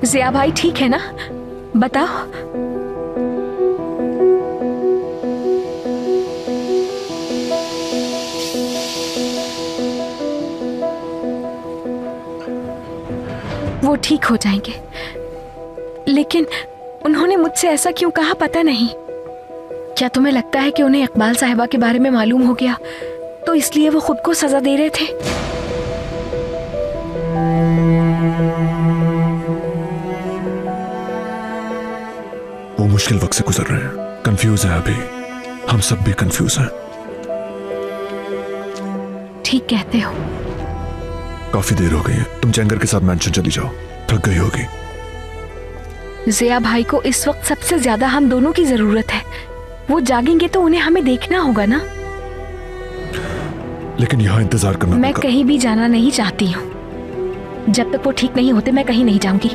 जिया भाई ठीक है ना? बताओ। वो ठीक हो जाएंगे, लेकिन उन्होंने मुझसे ऐसा क्यों कहा पता नहीं। क्या तुम्हें लगता है कि उन्हें इकबाल साहिबा के बारे में मालूम हो गया तो इसलिए वो खुद को सजा दे रहे थे? वो मुश्किल वक्त से गुजर रहे हैं, कंफ्यूज है अभी। हम सब भी कंफ्यूज हैं। ठीक कहते हो। काफी देर हो गई है, तुम चैंगर के साथ मैंशन चली जाओ, थक गई होगी। जिया भाई को इस वक्त सबसे ज्यादा हम दोनों की जरूरत है। वो जागेंगे तो उन्हें हमें देखना होगा ना। लेकिन यहाँ इंतजार करना मैं कहीं भी जाना नहीं चाहती हूँ। जब तक वो ठीक नहीं होते मैं कहीं नहीं जाऊंगी।